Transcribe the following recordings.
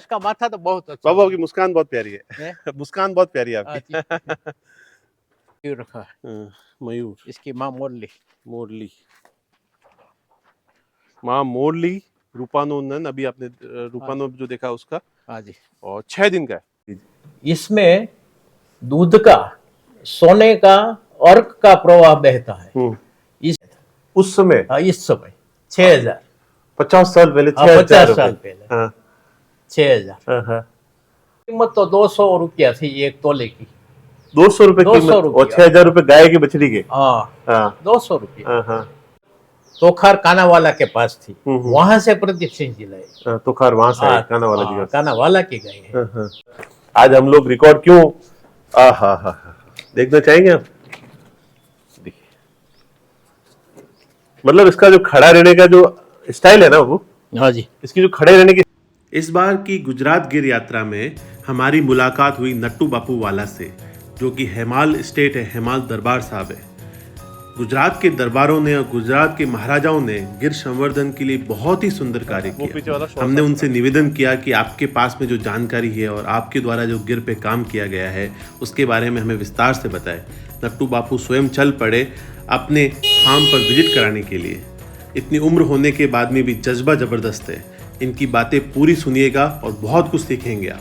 इसका माथा तो बहुत अच्छा बाबू आपकी मुस्कान बहुत प्यारी है है। मुस्कान बहुत प्यारी है आपकी मयूर रखा है। मयूर, इसकी माँ मोरली। मोरली, माँ मोरली, रूपानंदन। अभी आपने रूपानंद जो देखा उसका, हाँ जी। और 6 दिन का है। इसमें दूध का, सोने का, अर्क का प्रवाह बहता है। इस उस समय, हाँ, इस समय 6,000, 50 साल पहले, 50 6,000 साल पहले। हाँ 6,000 कीमत तो 200 रुपया थी एक तोले की। 200 रुपए 200 कीमत, और रुपया। 6,000 रुपए गाय की बछड़ी के। हाँ 200 रुपया। हाँ तोखार कानावाला के पास थी, वहां से प्रदीप सिंह जी लाए। तोखार वहां से आए, कानावाला जी का। कानावाला की गए हैं। आज हम लोग रिकॉर्ड क्यों, हा देखना चाहेंगे आप? देखिए, मतलब इसका जो खड़ा रहने का जो स्टाइल है ना वो, हाँ जी, इसकी जो खड़े रहने की। इस बार की गुजरात गिर यात्रा में हमारी मुलाकात हुई नट्टू बापू वाला से, जो कि हेमाल स्टेट है, हेमाल दरबार साहब है। गुजरात के दरबारों ने और गुजरात के महाराजाओं ने गिर संवर्धन के लिए बहुत ही सुंदर कार्य किया। हमने उनसे निवेदन किया कि आपके पास में जो जानकारी है और आपके द्वारा जो गिर पे काम किया गया है उसके बारे में हमें विस्तार से बताएं। नट्टू बापू स्वयं चल पड़े अपने फार्म पर विजिट कराने के लिए। इतनी उम्र होने के बाद में भी जज्बा जबरदस्त है। इनकी बातें पूरी सुनिएगा और बहुत कुछ सीखेंगे आप।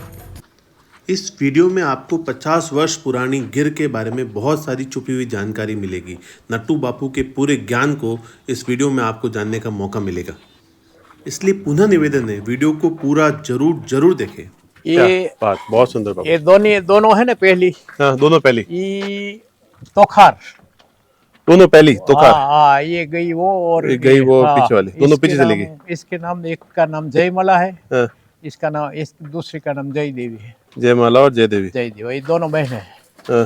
इस वीडियो में आपको 50 वर्ष पुरानी गिर के बारे में बहुत सारी छुपी हुई जानकारी मिलेगी। नट्टू बापू के पूरे ज्ञान को इस वीडियो में आपको जानने का मौका मिलेगा, इसलिए पुनः निवेदन है, वीडियो को पूरा जरूर देखें। ये बात बहुत सुंदर बाबू। ये दोनों है ना, पहली। हाँ दोनों पहली। ये तोखार, दोनों पहली तोखार। हाँ ये गई वो, और ये गई वो पीछे वाली, दोनों पीछे चली गई। इसके नाम, एक का नाम जयमला है, इसका नाम, इस दूसरी का नाम जय देवी है। जयमाला और जय देवी। जय देवी, ये दोनों बहन है।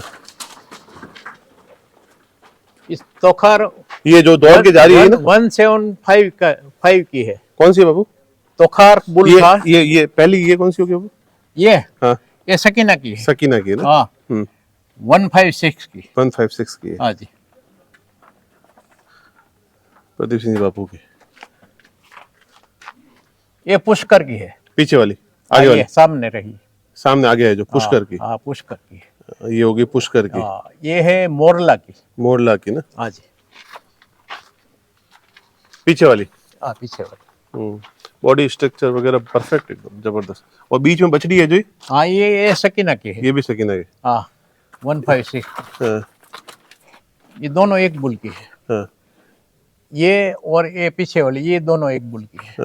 इस तोखार ये जो दौड़ के जा रही है ना, 175 की है। कौन सी बाबू? तोखार बुल था। ये पहली, ये कौन सी होगी बाबू? ये हाँ, ये सकीना की है। सकीना की ना। हाँ 156 की। 156 की है। हाँ जी, प्रदीप सिंह बापू की। ये पुष्कर की है। पीछे वाली, आगे वाली सामने रही, सामने आगे है जो पुष्कर की। हाँ पुष्कर की है। ये होगी पुष्कर की। ये है मोरला की। मोरला की ना। हाँ जी, पीछे वाली। हाँ पीछे वाली। बॉडी स्ट्रक्चर वगैरह परफेक्ट, एकदम जबरदस्त। और बीच में बछड़ी है जो, हाँ ये सकीना की है। ये भी सकीना की। हाँ 156। ये दोनों एक बुल की है। ये और ये पीछे वाली, ये दोनों एक बुल की है।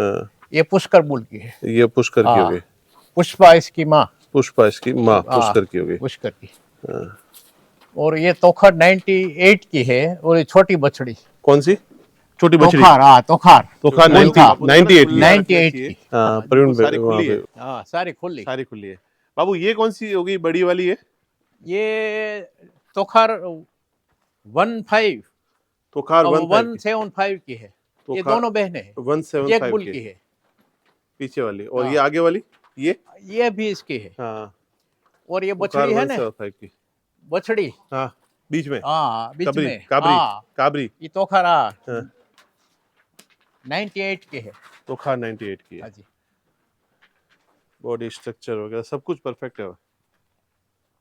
ये पुष्कर बुल की है। ये पुष्कर की हो गई। पुष्पा इसकी माँ। पुष्पा इसकी माँ, पुष्कर की हो गई। पुष्कर की। और ये तोखार 98 की है, और ये छोटी बछड़ी। कौन सी छोटी बछड़ी? तोखार 98 की। प्रवीण सारी खुली है। बाबू ये कौन सी होगी, बड़ी वाली है? ये तोखार 15, तोखार 175 की है। ये दोनों बहनें हैं। 175 एक बुल की है पीछे वाली, और ये आगे वाली, ये भी इसकी है। हाँ। और ये बछड़ी है ना, 175 की बछड़ी। हाँ, बीच में। बीच में काबरी। ये तोखार 98 की है। तोखार 98 की है। बॉडी स्ट्रक्चर वगैरह सब कुछ परफेक्ट है,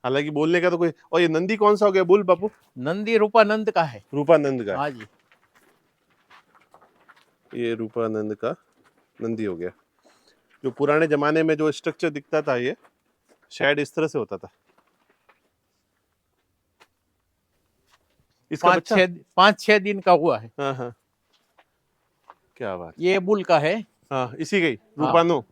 हालांकि बोलने का तो कोई। और ये नंदी कौन सा हो गया बुल बापू? नंदी रूपानंद का है। रूपानंद का। हाँ जी, ये रूपानंद का नंदी हो गया। जो पुराने जमाने में जो स्ट्रक्चर दिखता था, ये शायद इस तरह से होता था। इसका 5-6 दिन का हुआ है। हाँ क्या बात। ये बुल का है। हाँ इसी गई रूपानो।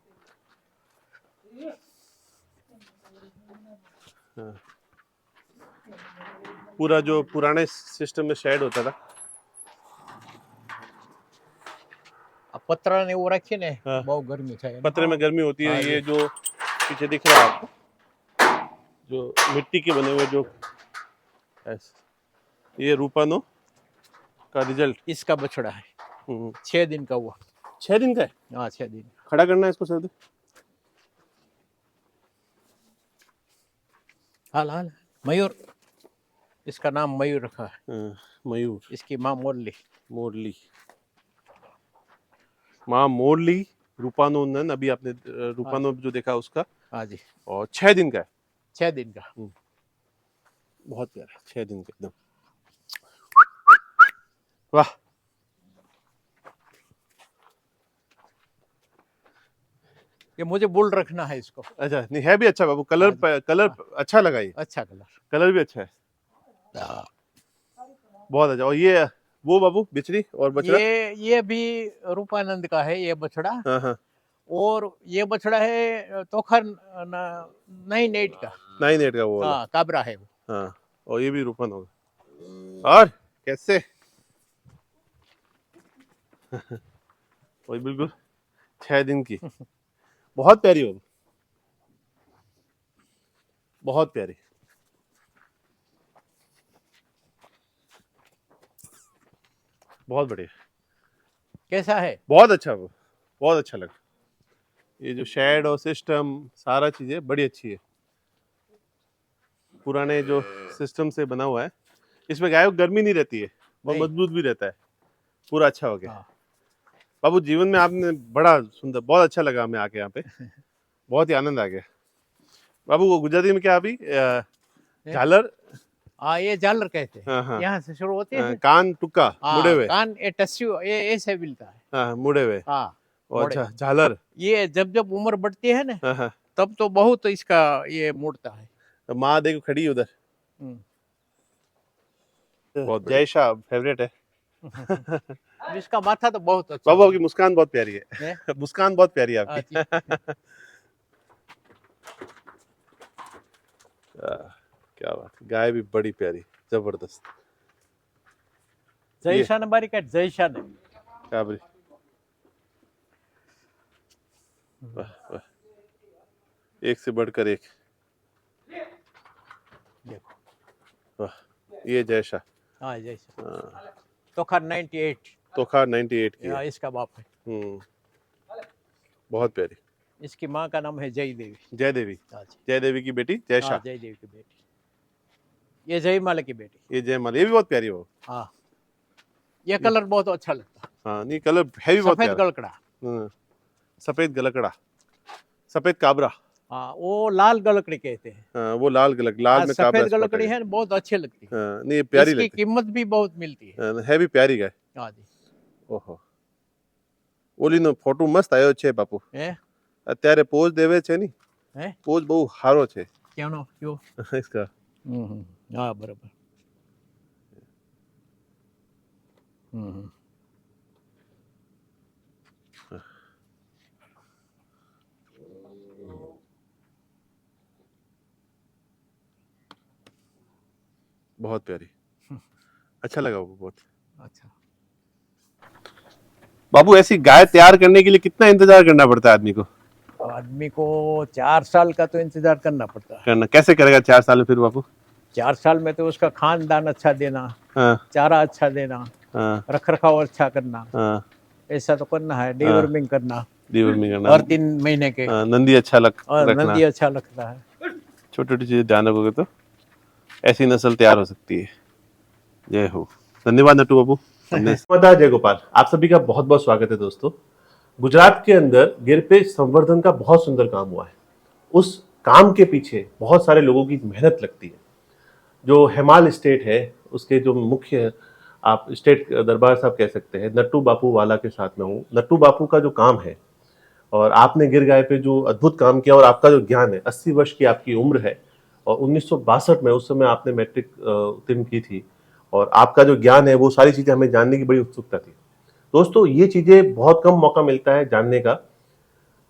पूरा जो पुराने सिस्टम में शेड होता था, पत्रा ने वो रखे ने। बहुत गर्मी है, पत्रे में गर्मी होती है। ये जो पीछे दिख रहा है आपको, जो मिट्टी के बने हुए, जो ये रूपानो का रिजल्ट। इसका बछड़ा है। 6 दिन का हुआ। 6 दिन का है? हाँ 6 दिन। खड़ा करना है इसको सर। हाल मयूर, इसका नाम मयूर रखा है। मयूर। इसकी माँ मोरली। माँ मोरली, रूपानोनन, अभी आपने रूपानो जो देखा उसका, हाँ जी, और 6 दिन का है। 6 दिन का। बहुत प्यारा, 6 दिन का एकदम, वाह। ये मुझे बुल रखना है इसको। अच्छा, नहीं है भी अच्छा बाबू, कलर कलर अच्छा लगा, ये अच्छा कलर। कलर भी अच्छा है, बहुत अच्छा। और ये वो बाबू बिचड़ी और बछड़ा, ये भी रूपानंद का है ये बछड़ा। हाँ हाँ, और ये बछड़ा है तोखर नई नेट का। 9-8 का वो वाला, हाँ, काबरा है वो। हाँ। और ये भी रूपन होगा। और कैसे वही बिल्कुल 6 दिन की, बहुत प्यारी बाबू, बहुत प्यारी, बहुत बढ़िया, कैसा है? बहुत अच्छा वो, बहुत अच्छा लगा। ये जो शेड और सिस्टम सारा चीजें बड़ी अच्छी है, पुराने जो सिस्टम से बना हुआ है। इसमें गाय को गर्मी नहीं रहती है, बहुत नहीं। मजबूत भी रहता है, पूरा अच्छा हो गया। हाँ। बाबू जीवन में आपने बड़ा सुंदर, बहुत अच्छा लगा हमें आके यहाँ पे, बहुत ही आनंद आ गया। बाबू वो गुजराती में क्या अभी झालर, हाँ, ये झालर कहते हैं। हाँ हाँ, यहाँ से शुरू होते हैं। कान टुक्का मुड़े हाँ, हुए, कान ये टस्यू ये ऐसे मिलता है। हाँ मुड़े हुए, हाँ, और मोड़े। अच्छा झालर, ये जब जब उम्र बढ़ती है ना, हाँ हाँ। तब तो बहुत इसका ये मुड़ता है। तो माँ देखो खड़ी है उधर, हम्म। बहुत जय शाह फेवरेट है। इसका माथा तो बहुत अच्छा बाबू है। आपकी मुस्कान बहुत प्यारी है, मुस्कान बहुत प्यारी है आपकी। अच्छी। क्या बात, गाय भी बड़ी प्यारी, जबरदस्त, जयशान बारी का जयशान। काबरी, वाह वाह, एक से बढ़कर एक, देखो। वाह। ये जयशा, हाँ, जयशान तोखर 98। तोखा 98 की है, इसका बाप है। बहुत प्यारी। इसकी माँ का नाम है जय देवी। जय देवी, हाँ जी। जय देवी की बेटी जयशा, हाँ, जय देवी की बेटी। ये जयमाला की बेटी। ये जयमाला, ये भी बहुत प्यारी है वो। हाँ, ये कलर बहुत अच्छा लगता है। हाँ नहीं, कलर है भी बहुत सफेद प्यारा। गलकड़ा। सफेद गलकड़ा, सफेद काबरा, हाँ, वो लाल गलकड़ी कहते हैं। हाँ, वो लाल लाल में सफेद काबरा spot गलकड़ी है। है, बहुत अच्छी लगती है। हाँ, नहीं ये प्यारी इसकी लगती कीमत भी बहुत मिलती है। है भी प्यारी गाय। हाँ जी। ઓહો, ઓલીનો ફોટો મસ્ત આવ્યો છે બાપુ, હે અત્યારે પોઝ દેવે છે ની, હે પોઝ બહુ સારો છે ક્યાંનો કયો? इसका। હા, બરાબર. હમ. बहुत प्यारी, अच्छा लगा वो बहुत। अच्छा। बाबू ऐसी गाय तैयार करने के लिए कितना इंतजार करना पड़ता है आदमी को? आदमी को 4 साल का तो इंतजार करना पड़ता है। करना कैसे करेगा 4 साल में फिर बापू? 4 साल में तो उसका खानदान अच्छा देना, हाँ चारा अच्छा देना, हाँ रख रखाव अच्छा करना, हाँ, ऐसा तो करना है। डीवर्मिंग करना डिवर्मिंग करना, हर 3 महीने के। नंदी अच्छा और रखना, नंदी अच्छा लगता है। छोटी छोटी चीजें ध्यान रखोगे तो ऐसी नस्ल तैयार हो सकती है। जय हो, धन्यवाद नट्टू बाबू। जय गोपाल, आप सभी का बहुत बहुत स्वागत है दोस्तों। गुजरात के अंदर गिरपेश संवर्धन का बहुत सुंदर काम हुआ है। उस काम के पीछे बहुत सारे लोगों की मेहनत लगती है। जो हेमाल स्टेट है उसके जो मुख्य, आप स्टेट दरबार साहब कह सकते हैं, नट्टू बापू वाला के साथ में हूँ। नट्टू बापू का जो काम है, और आपने गिर गाय पे जो अद्भुत काम किया, और आपका जो ज्ञान है, 80 वर्ष की आपकी उम्र है, और 1962 में उस समय आपने मैट्रिक उत्तीर्ण की थी, और आपका जो ज्ञान है वो सारी चीजें हमें जानने की बड़ी उत्सुकता थी। दोस्तों ये चीजें बहुत कम मौका मिलता है जानने का,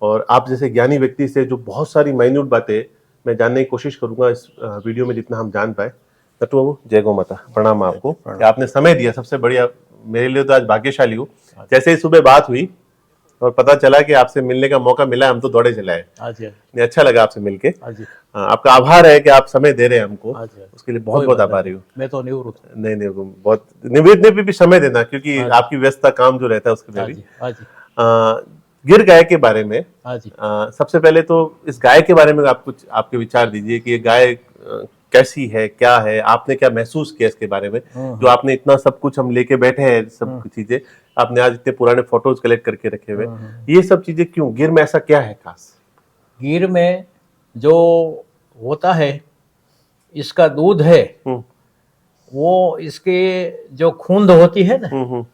और आप जैसे ज्ञानी व्यक्ति से जो बहुत सारी माइन्यूट बातें मैं जानने की कोशिश करूंगा इस वीडियो में जितना हम जान पाए। नट्टू बाबू जय गौ माता, प्रणाम आपको कि आपने समय दिया। सबसे बढ़िया मेरे लिए तो आज भाग्यशाली हूँ। जैसे ही सुबह बात हुई और पता चला कि आपसे मिलने का मौका मिला, हम तो दौड़े चले आए। अच्छा लगा आपसे मिलके। आपका आभार है कि आप समय दे रहे हैं हमको, उसके लिए बहुत बहुत आभारी हूँ। मैं तो निवृत्त, नहीं नहीं, बहुत निवृत्त में भी समय देना, क्योंकि आपकी व्यस्तता काम जो रहता है उसके लिए भी। गिर गाय के बारे में सबसे पहले तो इस गाय के बारे में आप कुछ आपके विचार दीजिए कि ये गाय कैसी है, क्या है, आपने क्या महसूस किया इसके बारे में, जो आपने इतना सब कुछ हम लेके बैठे हैं सब चीजें, आपने आज इतने पुराने फोटोज कलेक्ट करके रखे हुए, ये सब चीजें क्यों? गिर में ऐसा क्या है खास? गिर में जो होता है, इसका दूध है, वो इसके जो खूंद होती है ना,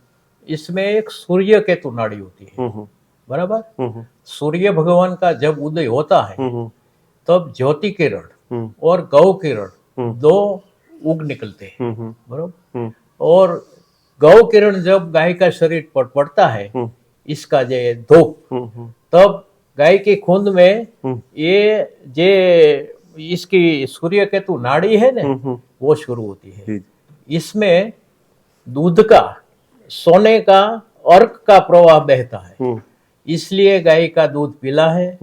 इसमें एक सूर्य केतु नाड़ी होती है, बराबर। सूर्य भगवान का जब उदय होता है तब ज्योति किरण और गौ किरण दो उग निकलते हैं, बराबर। और गौ किरण जब गाय का शरीर पर पड़ता है, इसका जो धूप, तब गाय की खूंद में ये जे इसकी सूर्य केतु नाड़ी है ना, वो शुरू होती है। इसमें दूध का, सोने का, अर्क का प्रवाह बहता है। इसलिए गाय का दूध पीला है,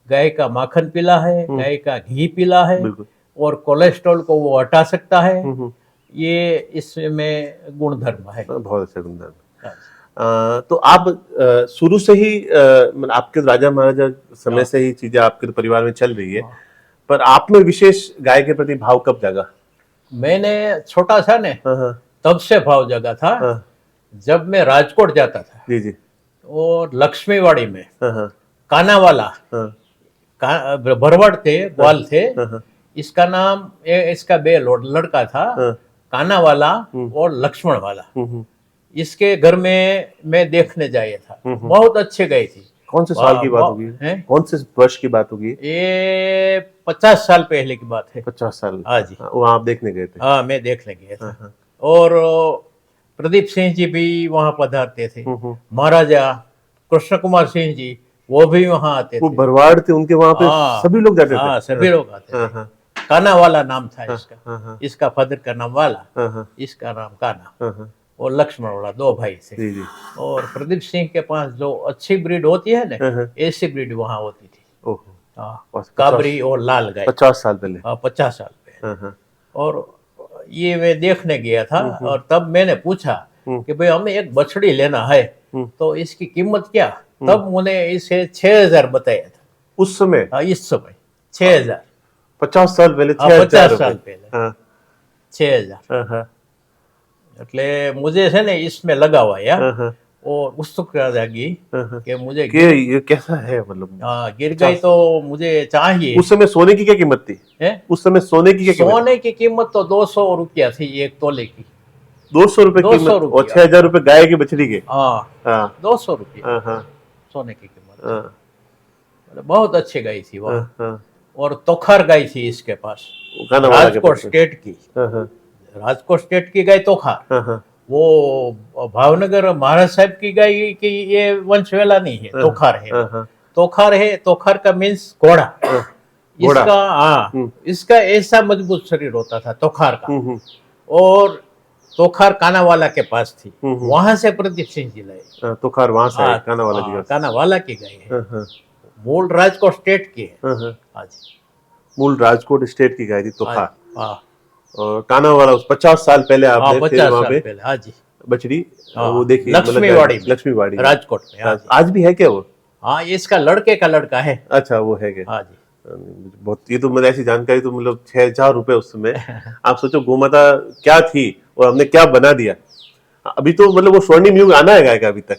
गाय का माखन पीला है, गाय का घी पीला है, और कोलेस्ट्रॉल को वो हटा सकता है। ये इसमें गुणधर्म है। बहुत अच्छा गुणधर्म। तो आप शुरू से ही मतलब आपके राजा महाराजा समय से ही चीजें आपके परिवार में चल रही है, पर आप में विशेष गाय के प्रति भाव कब जागा? मैंने छोटा सा ने तब से भाव जगा था जब मैं राजकोट जाता था। जी जी। और लक्ष्मीवाड़ी में कानावाला भरवाड़ थे, ग्वाल थे। इसका नाम इसका बे लड़का था, कानावाला और लक्ष्मण वाला। इसके घर में मैं देखने जाया था। बहुत अच्छे गए थी। कौन से साल की बात होगी? कौन से वर्ष की बात होगी? ये 50 साल पहले की बात है। 50 साल? हाँ जी। वहाँ आप देखने गए थे? हाँ, मैं देखने गया था। और प्रदीप सिंह जी भी वहाँ पधारते थे। महाराजा कृष्ण कुमार सिंह जी वो भी वहाँ आते थे। वो भरवाड़ थे उनके वहाँ पे? सभी लोग जाते थे? हाँ, सभी लोग आते थे। काना वाला नाम था इसका। इसका फादर का नाम वाला, इसका नाम काना, और लक्ष्मण वाला, दो भाई थे। और प्रदीप सिंह के पास जो अच्छी ब्रीड होती है ना, ऐसी ब्रीड वहाँ होती थी। काबरी और लाल गाय। 50 साल पहले? 50 साल पहले। और ये मैं देखने गया था, और तब मैंने पूछा कि भाई हमें एक बछड़ी लेना है, तो इसकी कीमत क्या? तब मुझे इसे 6000 बताया था उस समय। इस समय 6000। 50 साल पहले? 50 साल पहले 6000। એટલે मुझे છે ને इसमें लगा हुआ यार, और उत्सुकता जागी कि मुझे ये कैसा है, मतलब गिर गई तो मुझे चाहिए। उस समय सोने की क्या कीमत थी? उस समय सोने की क्या कीमत? सोने की कीमत तो 200 रुपया थी, एक तोले की। 200 रुपए कीमत? और 6000 रुपए गाय की बछड़ी के? 200 रुपया सोने की कीमत। बहुत अच्छी गाय थी वो, और तोखार गाय थी इसके पास, राजकोट स्टेट की। राजकोट स्टेट की गाय तोखार। वो भावनगर महाराज साहब की गाय की ये वंशवेला नहीं है, तोखार है। तोखार है, तोखार का मीन्स घोड़ा। इसका इसका ऐसा मजबूत शरीर होता था तोखार का। और तोखार कानावाला के पास थी, वहां से प्रदीप सिंह जी लाए। तोखार वहां से कानावाला जी? कानावाला की गाय है, मूल राजकोट स्टेट की है। मूल राजकोट स्टेट की गाय थी तोखार। और कानावाला 50 साल पहले आपने 50 साल पहले। हाँ जी। बछड़ी वो देखी लक्ष्मीवाड़ी राजकोट में। आज भी है क्या वो? हाँ, इसका लड़के का लड़का है। अच्छा, वो है क्या? हाँ जी। बहुत, ये तो मतलब ऐसी जानकारी तो मतलब 6000 रुपए उस समय। आप सोचो गोमाता क्या थी और हमने क्या बना दिया। अभी तो मतलब वो स्वर्णिम युग आना है गाय का, अभी तक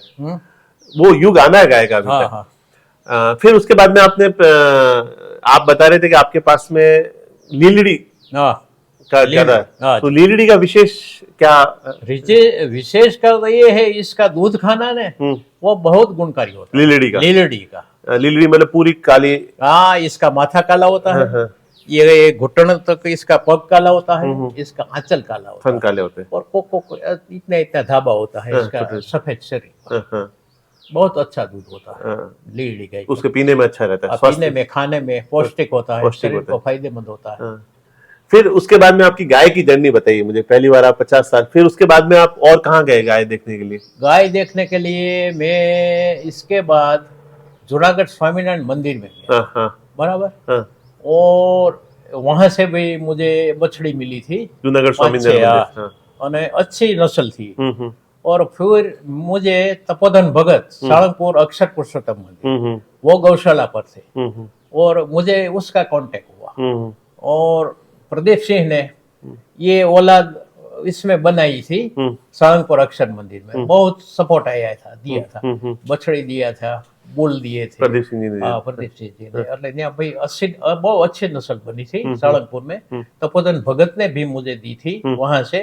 वो युग आना है गाय का अभी तक। फिर उसके बाद में आपने आप बता रहे थे कि आपके पास में लीलड़ी का ज्यादा है, तो लीलड़ी का विशेष क्या? विशेष कर ये है, इसका दूध खाना ने वो बहुत गुणकारी होता है। लीलड़ी का लीलड़ी मतलब पूरी काली? हाँ, इसका माथा काला होता है, ये घुटन तक इसका पग काला होता है, इसका आंचल काला होता है, काले होते हैं, और को इतना इतना धाबा होता है इसका सफेद शरीर। बहुत अच्छा दूध होता है लीलड़ी का। उसके पीने में अच्छा रहता है, पीने में, खाने में पौष्टिक होता है, शरीर को फायदेमंद होता है। फिर उसके बाद में आपकी गाय की जर्नी बताइए मुझे। पहली बार आप 50 साल, फिर उसके बाद में आप और कहाँ गए गाय देखने के लिए? गाय देखने के लिए मैं इसके बाद जूनागढ़ स्वामीनारायण मंदिर में गया। बराबर। और वहां से भी मुझे बछड़ी मिली थी, जूनागढ़ स्वामीनारायण, और अच्छी नस्ल थी। और फिर मुझे तपोधन भगत सालंगपुर अक्षर पुरुषोत्तम मंदिर, वो गौशाला पर थे, और मुझे उसका कांटेक्ट हुआ। और प्रदीप सिंह ने ये औलाद इसमें बनाई थी सारंगपुर अक्षर मंदिर में, बहुत सपोर्ट आया था, दिया था, बछड़ी दिया था, बुल दिए थे प्रदीप सिंह जी ने हाँ प्रदीप सिंह जी ने, એટલે ત્યાં ભાઈ बहुत अच्छी नस्ल बनी थी सारंगपुर में। तपोधन भगत ने भी मुझे दी थी वहां से।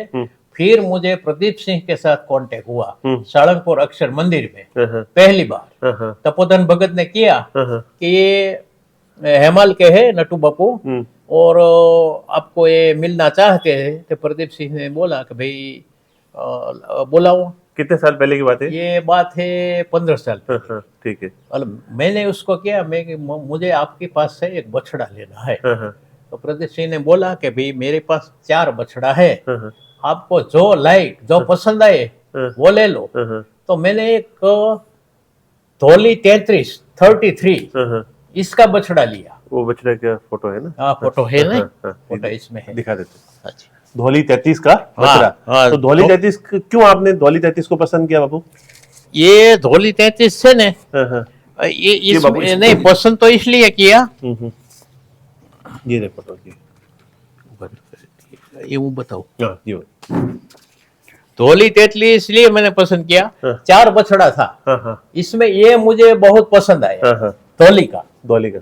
फिर मुझे प्रदीप सिंह के साथ कांटेक्ट हुआ सारंगपुर अक्षर मंदिर में पहली बार। तपोधन भगत ने किया कि ये हेमाल के है नटू बापू और आपको ये मिलना चाहते हैं, तो प्रदीप सिंह ने बोला कि भाई बुलाओ। कितने साल पहले की बात है? ये बात है 15 साल पहले। ठीक है। और मैंने उसको किया, मुझे आपके पास से एक बछड़ा लेना है। तो प्रदीप सिंह ने बोला कि भाई मेरे पास 4 बछड़ा है, आपको जो लाइक जो पसंद आए वो ले लो। तो मैंने एक धोली 33 इसका बछड़ा लिया। वो बछड़ा का फोटो है ना? हाँ फोटो है ना, फोटो इसमें है, दिखा देते। धोली 33 का बछड़ा। हाँ, तो धोली 33 क्यों आपने धोली 33 को पसंद किया बाबू? ये धोली 33 से ने ये इसमें नहीं पसंद तो इसलिए किया, ये रे फोटो की ये वो बताओ। ये धोली 33 इसलिए मैंने पसंद किया, 4 बछड़ा था, इसमें ये मुझे बहुत पसंद आया धोली का,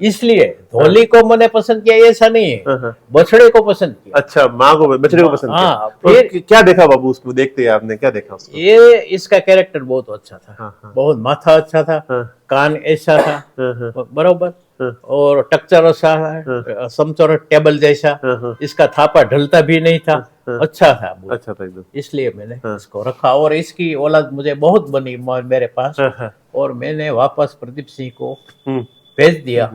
इसलिए धोली को मैंने पसंद किया, ऐसा नहीं है, बछड़े को पसंद किया। अच्छा, माँ को बछड़े को पसंद किया। हाँ, तो फिर क्या देखा बाबू उसमें? देखते हैं आपने क्या देखा उसमें? ये इसका कैरेक्टर बहुत अच्छा था, बहुत माथा अच्छा था, कान ऐसा था बरोबर, और टक्चर अच्छा, समचौर टेबल जैसा, इसका थापा ढलता भी नहीं था, अच्छा था एकदम, इसलिए मैंने इसको रखा। और इसकी औलाद मुझे बहुत बनी मेरे पास, और मैंने वापस प्रदीप सिंह को भेज दिया,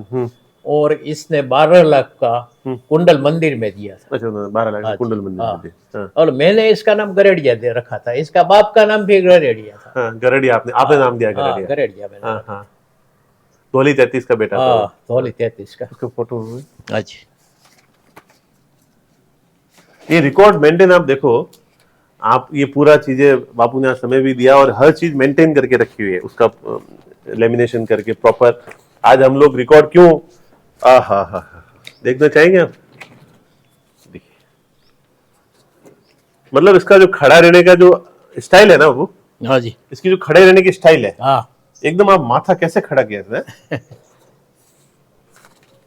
और इसने 12 लाख का कुंडल मंदिर में दिया था। अच्छा, 12 लाख कुंडल मंदिर में दिया। और मैंने इसका नाम गरेड़िया दे रखा था, इसका बाप का नाम भी गरेड़िया था। गरेड़िया आपने नाम दिया? गरेड़िया मैंने। धोली 33 का बेटा था। धोली 33 का। उसका फोटो अच्छा, ये रिकॉर्ड मेंटेन आप देखो, आप ये पूरा चीजें बापू ने समय भी दिया और हर चीज मेंटेन करके रखी हुई है, उसका लेमिनेशन करके प्रॉपर। आज हम लोग रिकॉर्ड क्यों देखना चाहेंगे आप? देखिए, मतलब इसका जो खड़ा रहने का जो स्टाइल है ना वो, हाँ जी, इसकी जो खड़े रहने की स्टाइल है, हाँ एकदम। आप माथा कैसे खड़ा किया इसने?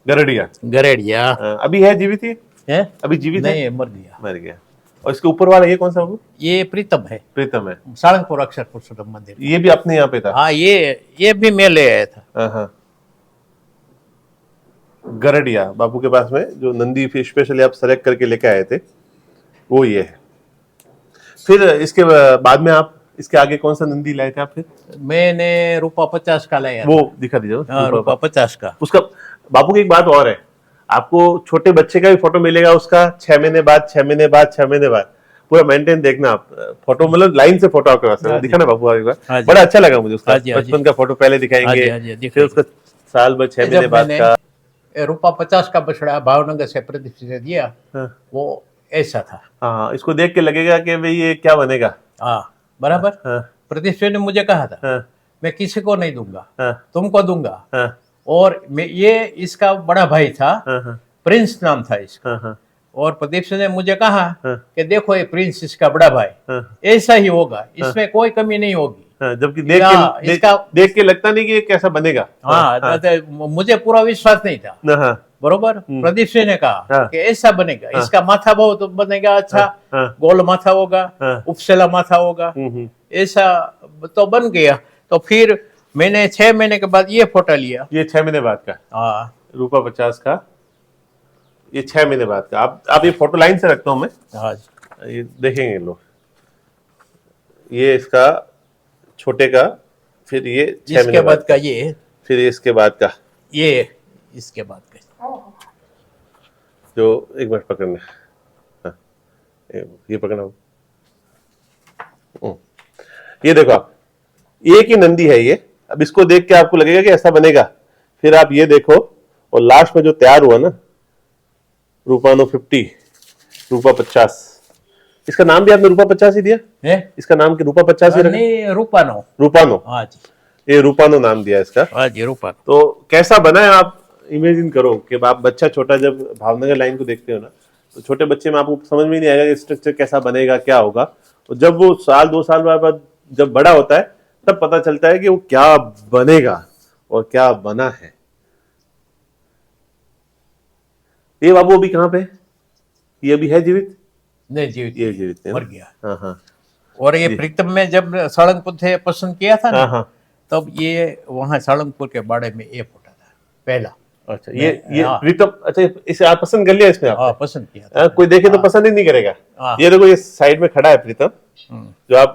गरेड़िया अभी है जीवित? है अभी जीवित? नहीं, मर गया। और इसके ऊपर वाला ये कौन सा बाबू? ये प्रीतम है। प्रीतम है, सारंगपुर अक्षर पुरुषोत्तम मंदिर। ये भी अपने यहाँ पे था? हाँ, ये भी मैं ले आया था। गरडिया बापू के पास में जो नंदी स्पेशली आप सेलेक्ट करके लेके आए थे, वो ये है। फिर इसके बाद में आप इसके आगे कौन सा नंदी लाए थे आप? फिर मैंने रूपा 50 का लाया, वो दिखा दीजिए। रूपा 50 का। उसका बापू की एक बात और है, आपको छोटे बच्चे का भी फोटो मिलेगा उसका 6 महीने बाद, 6 महीने बाद, 6 महीने बाद, पूरा मेंटेन देखना आप फोटो, मतलब लाइन से फोटो आपके पास दिखाना बापू आएगा। बड़ा अच्छा लगा मुझे उसका बचपन का फोटो पहले दिखाएंगे, फिर उसका साल भर 6 महीने बाद का। रूपा 50 का बछड़ा भावनगर से प्रदीप सिंह ने दिया, वो ऐसा था। हाँ, इसको देख के लगेगा कि भाई ये क्या बनेगा। हाँ बराबर। प्रदीप सिंह ने मुझे कहा था मैं किसी को नहीं दूंगा, तुमको दूंगा। और मैं ये इसका बड़ा भाई था, प्रिंस नाम था इसका। और प्रदीप सिंह ने मुझे कहा कि देखो ये प्रिंस इसका बड़ा भाई, ऐसा ही होगा, इसमें कोई कमी नहीं होगी। जबकि देख के लगता नहीं कि ये कैसा बनेगा। हाँ, मुझे पूरा विश्वास नहीं था बरोबर। प्रदीप सिंह ने कहा कि ऐसा बनेगा, इसका माथा बहुत बनेगा, अच्छा गोल माथा होगा, उपसेला माथा होगा, ऐसा तो बन गया। तो फिर मैंने 6 महीने के बाद ये फोटो लिया। ये 6 महीने बाद का? हाँ, रूपा 50 का, ये 6 महीने बाद का। आप ये फोटो लाइन से रखता हूं मैं। हाँ, ये देखेंगे लोग। ये इसका छोटे का, फिर ये 6 महीने बाद का, ये फिर इसके बाद का, ये इसके बाद का जो एक मिनट पकड़ना। हाँ, ये पकड़ना। ये देखो आप, एक ही नंदी है ये। अब इसको देख के आपको लगेगा कि ऐसा बनेगा, फिर आप ये देखो, और लास्ट में जो तैयार हुआ ना, रूपानो 50, रूपा 50, इसका नाम भी आपने रूपा 50 ही दिया है? इसका नाम रूपा 50 ही रखा? नहीं, रूपानो। हाँ जी, ये रूपानो नाम दिया इसका। हाँ जी, रूपानो। तो कैसा बना है आप इमेजिन करो कि आप बच्चा छोटा जब भावनगर लाइन को देखते हो ना, तो छोटे बच्चे में आपको समझ में ही नहीं आएगा कि स्ट्रक्चर कैसा बनेगा, क्या होगा। तो जब वो साल 2 साल बाद जब बड़ा होता है तब पता चलता है कि वो क्या बनेगा और क्या बना है। ये बाबू अभी कहाँ पे? ये अभी है जीवित? नहीं, जीवित ये जीवित है, मर गया। हाँ हाँ और ये प्रीतम में जब सालंगपुर से पसंद किया था हाँ ना, हाँ। तब ये वहाँ सालंगपुर के बाड़े में ये फूटा था पहला। अच्छा, ये हाँ। प्रीतम, अच्छा इसे आप पसंद कर लिया इसमें हाँ, आपने? पसंद किया था। कोई देखे तो पसंद ही नहीं करेगा। हाँ। ये देखो, ये साइड में खड़ा है प्रीतम, जो आप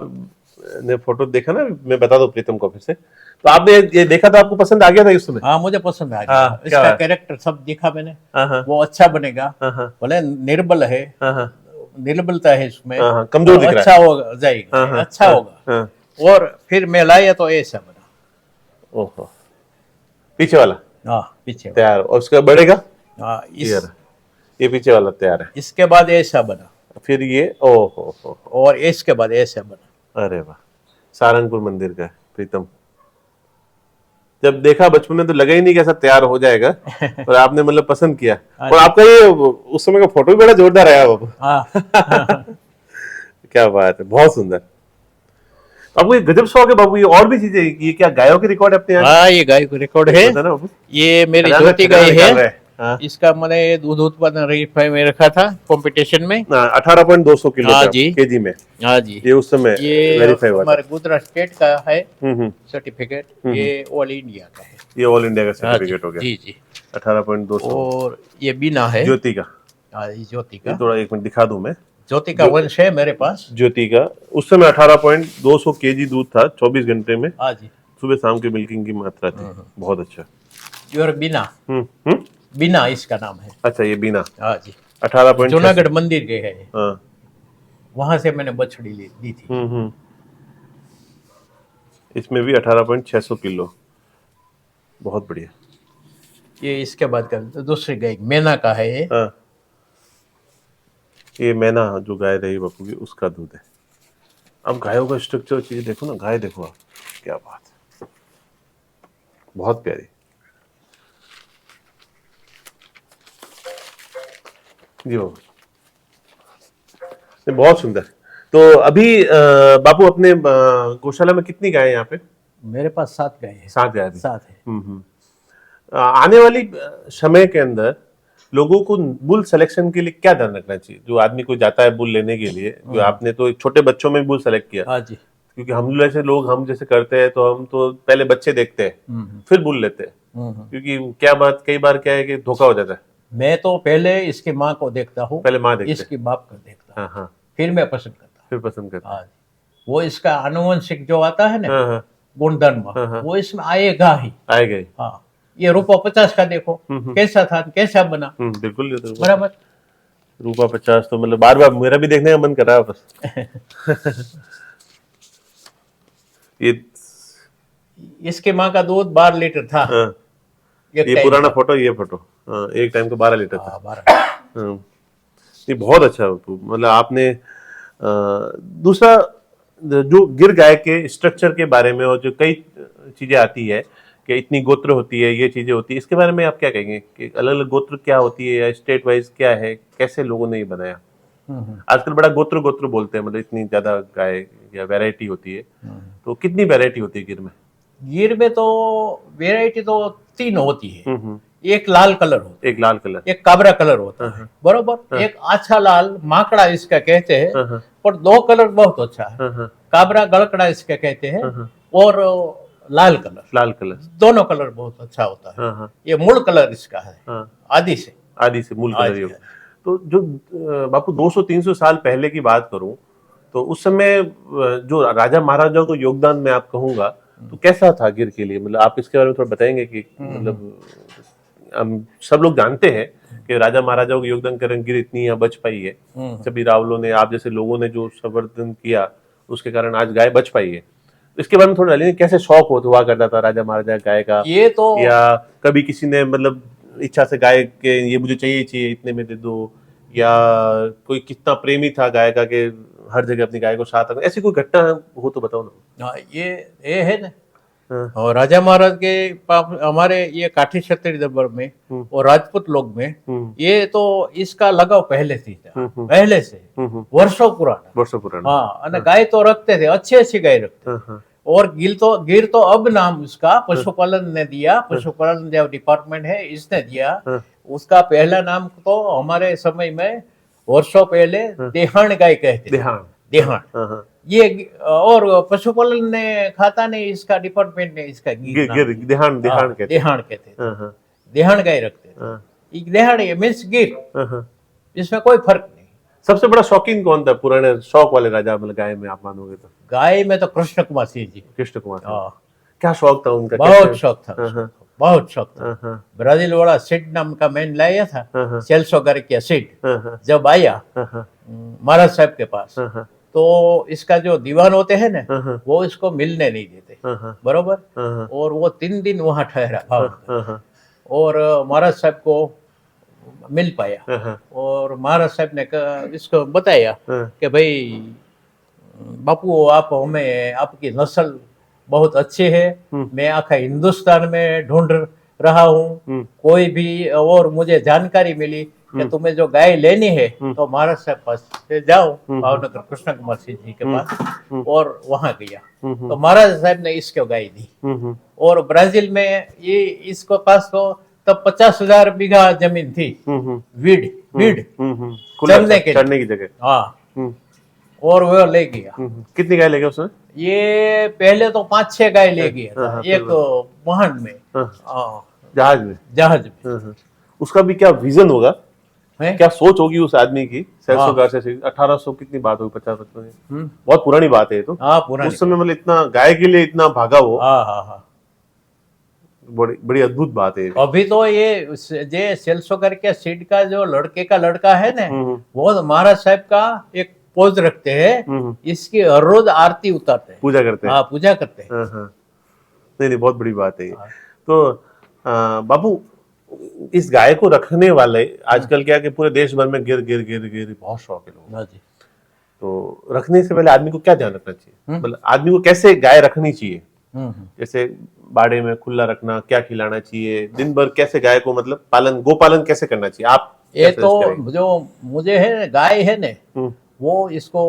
ने फोटो देखा ना, मैं बता दूं प्रीतम को फिर से। तो आपने ये देखा तो आपको पसंद आ गया था उस समय? हाँ, मुझे पसंद आ गया। हाँ, क्या इसका बात। कैरेक्टर सब देखा मैंने, हाँ हाँ वो अच्छा बनेगा। हाँ हाँ भले निर्बल है, हाँ हाँ निर्बलता है इसमें, हाँ हाँ, कमजोर दिख रहा अच्छा हो जाएगा, हाँ, हाँ, अच्छा हाँ, होगा। हाँ। और फिर मैं लाया तो ऐसा बना। ओहो, पीछे वाला हाँ, पीछे वाला। तैयार, और उसका बढ़ेगा। हाँ, ये पीछे वाला तैयार है। इसके बाद ऐसा बना, फिर ये, ओहो हो, और इसके बाद ऐसा बना। अरे वाह, सारंगपुर मंदिर का है प्रीतम। जब देखा बचपन में तो लगा ही नहीं कि ऐसा तैयार हो जाएगा, और आपने मतलब पसंद किया। और आपका ये उस समय का फोटो भी बड़ा जोरदार आया बाबू। हाँ। क्या बात है, बहुत सुंदर। आपको ये गजब शौक है बाबू, ये और भी चीजें, ये क्या गायों के रिकॉर्ड अपने यहाँ? हाँ, ये गाय को रिकॉर्ड है। पता ना बाबू? ये मेरी खजाना ज्योति गाय निकाल रहा है। हाँ। इसका मैंने दूध उत्पादन रेफाई में रखा था कंपटीशन में। 18.200 किलो हाँ जी। केजी में। हाँ जी, ये उस समय ये वेरीफाई हुआ था। हमारे गुजरात स्टेट का है हम्म। सर्टिफिकेट। ये ऑल इंडिया का है। ये ऑल इंडिया का हाँ जी, सर्टिफिकेट हो गया। जी जी। 18.200। और ये बीना है ज्योति का। हाँ, ये ज्योति ये का। थोड़ा एक मिनट दिखा दूं मैं। ज्योति का वंश है मेरे पास। ज्योति का उस समय 18.200 केजी दूध था 24 घंटे में। हाँ जी। सुबह शाम की मिल्किंग की मात्रा थी। बहुत अच्छा। और बीना, बीना इसका नाम है। अच्छा, ये बीना। हाँ जी। 18. जूनागढ़ मंदिर गए है, हाँ। वहां से मैंने बछड़ी ली थी। इसमें भी 18.600 किलो। बहुत बढ़िया। ये इसके बाद का दूसरी गाय मैना का है ये। हाँ, ये मैना जो गाय रही बापू की, उसका दूध है। अब गायों का स्ट्रक्चर चीज देखो ना, गाय देखो आप, क्या बात है, बहुत प्यारी। जी बाबू, बहुत सुंदर। तो अभी बापू अपने गौशाला में कितनी गाय है यहाँ पे? मेरे पास 7 गाय है। 7 गाय थी। 7 है। आने वाली समय के अंदर लोगों को बुल सिलेक्शन के लिए क्या ध्यान रखना चाहिए? जो आदमी को जाता है बुल लेने के लिए, जो आपने तो छोटे बच्चों में बुल सेलेक्ट किया। हाँ जी। क्योंकि हम जैसे लोग, हम जैसे करते हैं तो हम तो पहले बच्चे देखते हैं फिर बुल लेते हैं। क्योंकि क्या बात, कई बार क्या है कि धोखा हो जाता है। मैं तो पहले इसकी माँ को देखता हूँ, पहले माँ देखते इसकी बाप को देखता हूँ। हाँ हाँ, फिर मैं पसंद करता हूँ। फिर पसंद करते हाँ, वो इसका आनुवंशिक जो आता है ना, हाँ हाँ, गुणधर्म, वो इसमें आएगा ही। आए गए। हाँ, ये रूपा 50 का देखो कैसा था, कैसा बना। बिल्कुल बराबर। रूपा 50 तो मतलब बार बार मेरा भी देखने का मन कर रहा है बस। ये इसके माँ का दूध 12 लीटर था। हाँ, ये पुराना फोटो, ये फोटो हाँ, एक टाइम को 12 लीटर था। 12। हाँ, ये बहुत अच्छा मतलब आपने दूसरा जो गिर गाय के स्ट्रक्चर के बारे में, और जो कई चीजें आती है कि इतनी गोत्र होती है, ये चीजें होती है, इसके बारे में आप क्या कहेंगे कि अलग अलग गोत्र क्या होती है, या स्टेट वाइज क्या है, कैसे लोगों ने ये बनाया? आजकल बड़ा गोत्र गोत्र बोलते हैं, मतलब इतनी ज्यादा गाय या वैरायटी होती है, तो कितनी वैरायटी होती है गिर में? गिर में तो वैरायटी तो 3 होती है। एक लाल कलर होता है, एक लाल कलर, एक काबरा कलर होता है, बरोबर। एक आछा लाल माकड़ा इसका कहते हैं, पर 2 कलर बहुत अच्छा है। काबरा गलकड़ा इसका कहते हैं, और लाल कलर, लाल कलर, दोनों कलर बहुत अच्छा होता है। ये मूल कलर इसका है, आदि से मूल कलर ये। तो जो बापू 200-300 साल पहले की बात करूं, तो उस समय जो राजा महाराजाओं को योगदान मैं आप कहूंगा, तो कैसा था गिर के लिए? मतलब आप इसके बारे में थोड़ा बताएंगे कि मतलब हम सब लोग जानते हैं कि राजा महाराजाओं को योगदान कारण गिर इतनी यहाँ बच पाई है। सभी रावलों ने, आप जैसे लोगों ने जो संवर्धन किया, उसके कारण आज गाय बच पाई है। इसके बारे में थोड़ा डालिए, कैसे शौक हुआ करता था राजा महाराजा गाय का? ये तो, या कभी किसी ने मतलब इच्छा से गाय के ये मुझे चाहिए इतने में दे दो, या कोई कितना प्रेमी था गाय का कि हर जगह अपनी गाय को साथ रखना, ऐसी कोई घटना हो तो बताओ ना। ये है ना, और राजा महाराज के हमारे ये काठी क्षत्रिय दरबार में और राजपूत लोग में ये तो इसका लगाव पहले से था, पहले से वर्षों पुराना। हाँ, અને गाय तो रखते थे, अच्छी गाय रखते। और गिर तो अब नाम उसका पशुपालन ने दिया, पशुपालन जो डिपार्टमेंट है इसने दिया। उसका पहला नाम तो हमारे समय में वर्षों पहले देहान गाय कहते थे। देहान ये और पशुपालन ने खाता ने इसका डिपार्टमेंट ने इसका देहान कहते थे। देहान गाय रखते थे। देहान मीन्स गिर, इसमें कोई फर्क नहीं। सबसे बड़ा शौकीन कौन था पुराने शौक वाले राजा मतलब गाय में आप मानोगे तो? गाय में तो कृष्ण कुमार सिंह जी। कृष्ण कुमार, क्या शौक था उनका? बहुत शौक था, बहुत शौक था। ब्राजील वाला सीड नाम का मैन लाया था, सेल्सो गार्सिया सीड। जब आया महाराज साहब के पास तो इसका जो दीवान होते हैं ना वो इसको मिलने नहीं देते, बरोबर। और वो 3 दिन वहां ठहरा और महाराज साहब को मिल पाया। और महाराज साहब ने इसको बताया कि भाई बापू आप हमें, आपकी नस्ल बहुत अच्छी है, मैं आखा हिंदुस्तान में ढूंढ रहा हूँ, कोई भी और मुझे जानकारी मिली कि तुम्हें जो गाय लेनी है तो महाराज साहब पास से जाओ, भावनगर कृष्ण कुमार सिंह जी के पास। और वहां गया तो महाराज साहब ने इसको गाय दी। और ब्राजील में ये इसको पास तो तब 50,000 बीघा जमीन थी, वीड चढ़ने की जगह। हाँ, और वो ले गया। कितनी गाय ले गया उसने? ये पहले तो 5-6 गाय ले गया था, एक वाहन में, जहाज में। उसका भी क्या विजन होगा, क्या सोच होगी उस आदमी की? 1800 कितनी बात होगी, 50-55, बहुत पुरानी बात है ये तो। उस समय मतलब इतना गाय के लिए इतना भागा वो। बड़ी अद्भुत बात है। अभी तो ये सेल्सो करके सीड का जो लड़के का लड़का है ना, वो महाराज साहब का एक पोज रखते हैं, इसकी हर रोज आरती उतारते हैं, पूजा करते हैं। हाँ, पूजा करते हैं। नहीं, बहुत बड़ी बात है। तो बाबू, इस गाय को रखने वाले आजकल क्या कि पूरे देश भर में गिर बहुत शौक है लोगों को। तो रखने से पहले आदमी को क्या ध्यान रखना चाहिए? मतलब आदमी को कैसे गाय रखनी चाहिए? जैसे बाड़े में खुला रखना, क्या खिलाना चाहिए, दिन भर कैसे गाय को मतलब गोपालन कैसे करना चाहिए? आप ये तो जो मुझे है गाय है ना, वो इसको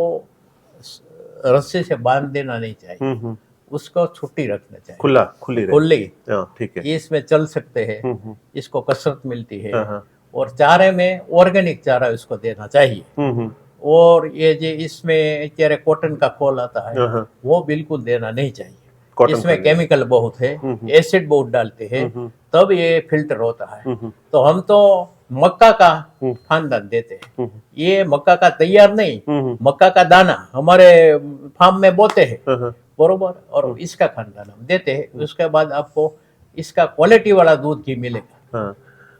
रस्सी से बांध देना नहीं चाहिए, उसको छुट्टी रखना चाहिए, खुली। ठीक है, इसमें चल सकते हैं, इसको कसरत मिलती है। और चारे में ऑर्गेनिक चारा इसको देना चाहिए। और ये जो इसमें तेरे कॉटन का खोल आता है वो बिल्कुल देना नहीं चाहिए, इसमें केमिकल बहुत है, एसिड बहुत डालते हैं, तब ये फिल्टर होता है। तो हम तो मक्का का खानदान देते हैं, ये मक्का का तैयार नहीं, मक्का का दाना हमारे फार्म में बोते हैं, बरोबर। और इसका खानदान हम देते हैं, उसके बाद आपको इसका क्वालिटी वाला दूध ही मिलेगा।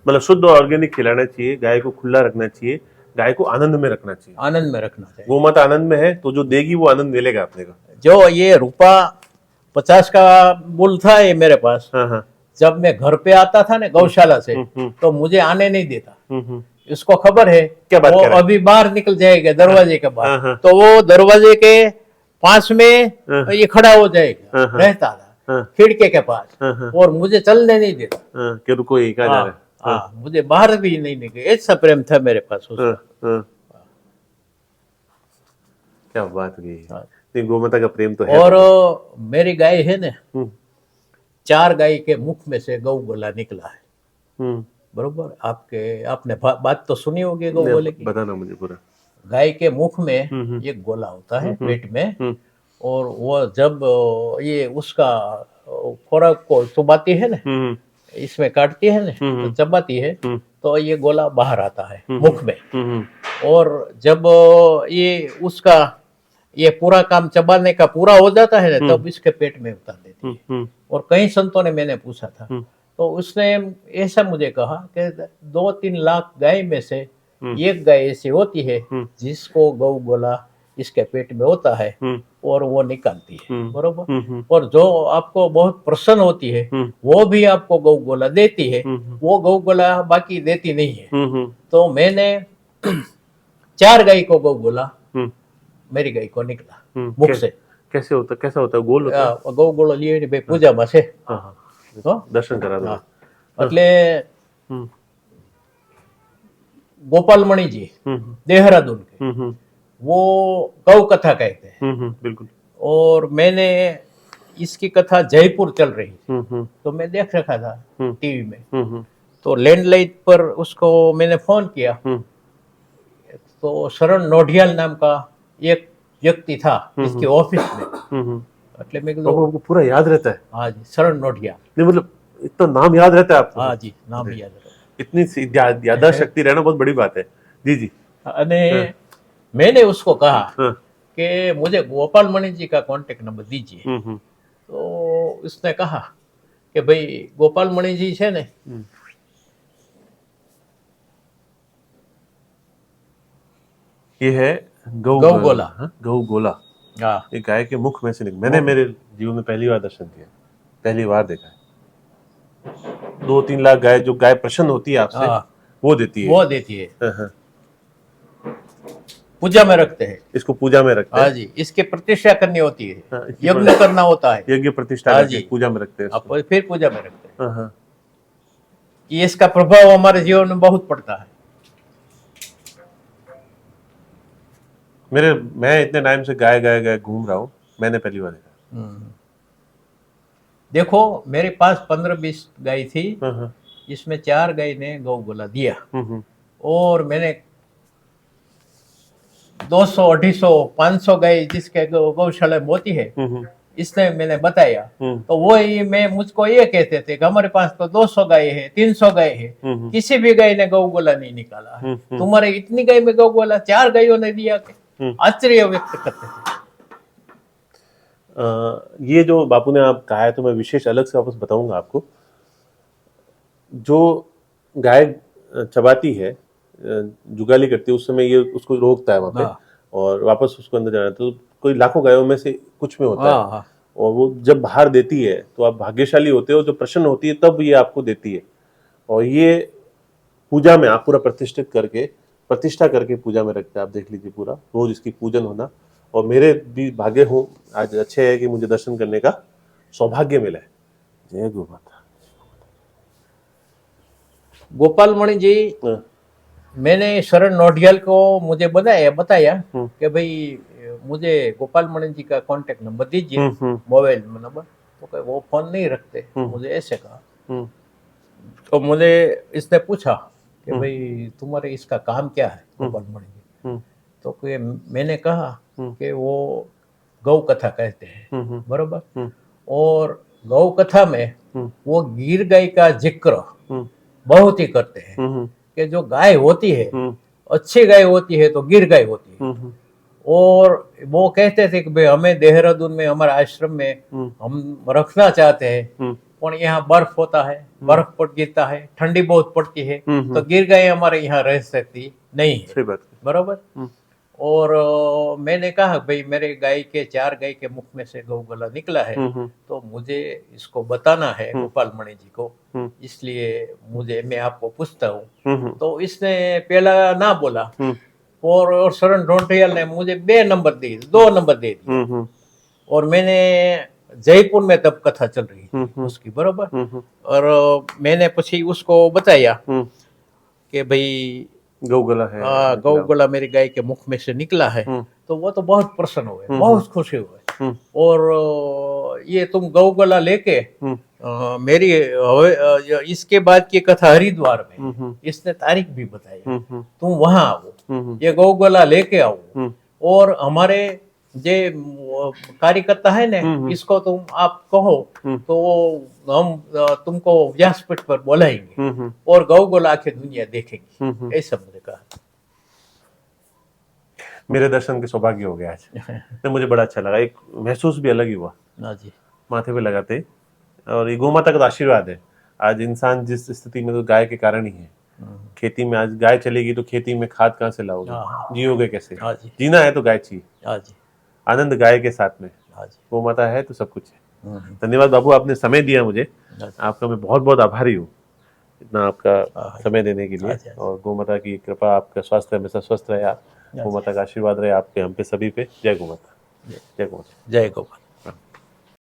मतलब शुद्ध ऑर्गेनिक खिलाना चाहिए, गाय को खुला रखना चाहिए, गाय को आनंद में रखना चाहिए। आनंद में रखना चाहिए। गोमाता आनंद में है तो जो देगी वो आनंद मिलेगा अपने को। जो ये रुपा 50 का बुल था ये मेरे पास, जब मैं घर पे आता था ना गौशाला से, तो मुझे आने नहीं देता। इसको खबर है क्या बात वो अभी बाहर निकल जाएगा दरवाजे के बाहर, तो वो दरवाजे के पास में ये खड़ा हो जाएगा, रहता था खिड़के के पास, और मुझे चलने नहीं देता कि रुको ये कहाँ जा रहा है। मुझे बाहर भी नहीं निकले, ऐसा प्रेम था मेरे पास उसका। क्या बात है, गोमाता का प्रेम तो है। और मेरी गाय है ना, 4 गाय के मुख में से गौ गोला निकला है, बरोबर। आपने बात तो सुनी होगी गौ गोले की, बताना मुझे पूरा। गाय के मुख में एक गोला होता है पेट में, और वो जब ये उसका खुराक को चबाती है ना, इसमें काटती है ना, तो चबाती है, तो ये गोला बाहर आता है मुख में। और जब ये उसका ये पूरा काम चबाने का पूरा हो जाता है ना, तब इसके पेट में उतार देती है। और कई संतों ने मैंने पूछा था, तो उसने ऐसा मुझे कहा कि 2-3 लाख गाय में से एक गाय ऐसी होती है जिसको गौ गोला इसके पेट में होता है और वो निकालती है, बरोबर। और जो आपको बहुत प्रसन्न होती है वो भी आपको गौ गोला देती है, वो गौ गोला बाकी देती नहीं है। तो मैंने 4 गाय को गौ गोला मेरी गाय को निकला मुख से। कैसा होता है? गोल होता है? ગૌ ગોળો લઈએ ને ભાઈ પૂજામાં છે. हाँ हाँ, હો? दर्शन करा दो. હા. એટલે हम्म गोपालमणि जी हम्म देहरादून के, हम्म वो गौ कथा कहते हैं. बिल्कुल. और मैंने इसकी कथा जयपुर चल रही थी, हम्म तो मैं देख रखा था हम्म टीवी में. हम्म तो लैंडलाइन पर उसको मैंने फोन किया, हम्म तो शरण नोढियाल नाम का एक व्यक्ति था इसके ऑफिस में. हम्म એટલે મેં तो કીધું आपको पूरा याद रहता है? हाँ जी शरण नोढिया. नहीं मतलब इतना नाम याद रहता है आपको? हाँ जी नाम भी याद रखा. इतनी याददाश्त शक्ति रहना बहुत बड़ी बात है. जी जी. અને मैंने उसको कहा हाँ. कि मुझे गोपाल मणि जी का कांटेक्ट नंबर दीजिए. हम्म तो उसने कहा कि भाई गोपाल मणि जी છે ને ये है गौगोला. हाँ, गौगोला. हाँ एक गाय के मुख में से मैंने मेरे जीवन में पहली बार दर्शन किया, पहली बार देखा है. 2-3 लाख गाय, जो गाय प्रसन्न होती है आपसे, हाँ वो देती है. वो देती है, हाँ, हाँ. पूजा में रखते हैं. इसको पूजा में रखते हाँ हैं. जी इसकी प्रतिष्ठा करनी होती है, हाँ, इसकी यज्ञ करना होता है. यज्ञ प्रतिष्ठा हाँ करके जी. पूजा में रखते हैं इसको. अब फिर पूजा में रखते हैं. हाँ, हाँ. कि इसका प्रभाव हमारे जीवन में बहुत पड़ता है. मैं इतने टाइम से गाय घूम रहा हूँ, मैंने पहली बार देखा. देखो मेरे पास 15-20 गाय थी, हाँ, हाँ. इसमें 4 गाय ने गौगोला दिया. हम्म और मैंने 200, 250, 500 गाय जिसके गौशाला में होती है, हम्म इसने मैंने बताया. हम्म तो वो ही मैं मुझको ये कहते थे कि हमारे पास तो 200 गाय है, 300 गाय है, हम्म किसी भी गाय ने गौगोला नहीं निकाला है. हम्म तुम्हारे इतनी गाय में गौगोला 4 गायों ने दिया के आश्चर्य व्यक्त करते थे. ये जो बापू ने आप कहा है, तो मैं विशेष अलग से वापस बताऊंगा आपको. जो गाय चबाती है, जुगाली करती है, उस समय ये उसको रोकता है वहां पे, हाँ. और वापस उसको अंदर जाना है. तो कोई लाखों गायों में से कुछ में होता है, हाँ हाँ और वो जब बाहर देती है तो आप भाग्यशाली होते हो, जो प्रसन्न होती है तब ये आपको देती है. और ये पूजा में आप पूरा प्रतिष्ठा करके पूजा में रखते हैं. आप देख लीजिए, पूरा रोज इसकी पूजन होना. और मेरे भी भाग्य हो आज अच्छे है कि मुझे दर्शन करने का सौभाग्य मिला है. जय गौ माता. गोपाल मणि जी, हाँ. मैंने शरण नोढियाल को मुझे बताया हम्म. कि भाई मुझे गोपाल मणि जी का कांटेक्ट नंबर दीजिए, हम्म मोबाइल में नंबर. तो कहे वो फोन नहीं रखते. मुझे ऐसे कहा. हम्म तो मुझे इसने पूछा कि भाई तुम्हारे इसका काम क्या है गोपाल मणि जी. हम्म तो कि मैंने कहा कि वो गौ कथा कहते हैं, बरोबर. और गौ कथा में वो गिर गाय का जिक्र बहुत ही करते हैं कि जो गाय होती है, अच्छी गाय होती है तो गिर गाय होती है. और वो कहते थे कि भाई हमें देहरादून में हमारे आश्रम में हम रखना चाहते हैं, और यहाँ बर्फ होता है, बर्फ पड़ गिरता है, ठंडी बहुत पड़ती है, तो गिर गाय हमारे यहाँ रह सकती नहीं है. सही बात. बराबर. और मैंने कहा भाई मेरे गाय के 4 गाय के मुख में से गौगोला निकला है, तो मुझे इसको बताना है गोपाल मणि जी को, इसलिए मैं आपको पूछता हूँ. तो इसने पहला ना बोला. और शरण नोढियाल ने मुझे 2 नंबर दे दिए. और मैंने जयपुर में तब कथा चल रही थी उसकी, बराबर. और मैंने પછી उसको बताया कि भाई गौगोला है, गौगोला मेरी गाय के मुख में से निकला है. तो वो तो बहुत प्रसन्न हुए, बहुत खुशी हुए. और ये तुम गौगोला लेके मेरी इसके बाद की कथा हरिद्वार में, इसने तारीख भी बताई, तुम वहां आओ, ये गौगोला लेके आओ. और हमारे जे कार्यकर्ता है ना, इसको तुम आप कहो तो हम तुमको व्यासपीठ पर बुलाएंगे और गौगोला आखिर दुनिया देखेंगी. ऐसा मुझे कहा. मेरे दर्शन के सौभाग्य हो गया आज. तो मुझे बड़ा अच्छा लगा, एक महसूस भी अलग ही हुआ. हाँ जी. माथे पे लगाते. और ये गौ माता का तो आशीर्वाद है. आज इंसान जिस स्थिति में, तो गाय के कारण ही है. खेती में आज गाय चलेगी तो खेती में खाद कहाँ से लाओगे, जियोगे कैसे. जीना है तो गाय चाहिए. आनंद गाय के साथ में. गौ माता है तो सब कुछ है. धन्यवाद बाबू, आपने समय दिया मुझे. आपका मैं बहुत बहुत आभारी हूँ, इतना आपका समय देने के लिए. और गौ माता की कृपा, आपका स्वास्थ्य हमेशा स्वस्थ रहे, आप गौ माता का आशीर्वाद रहे आपके हम पे सभी पे. जय गौ माता. जय गौ माता। जय गोपाल।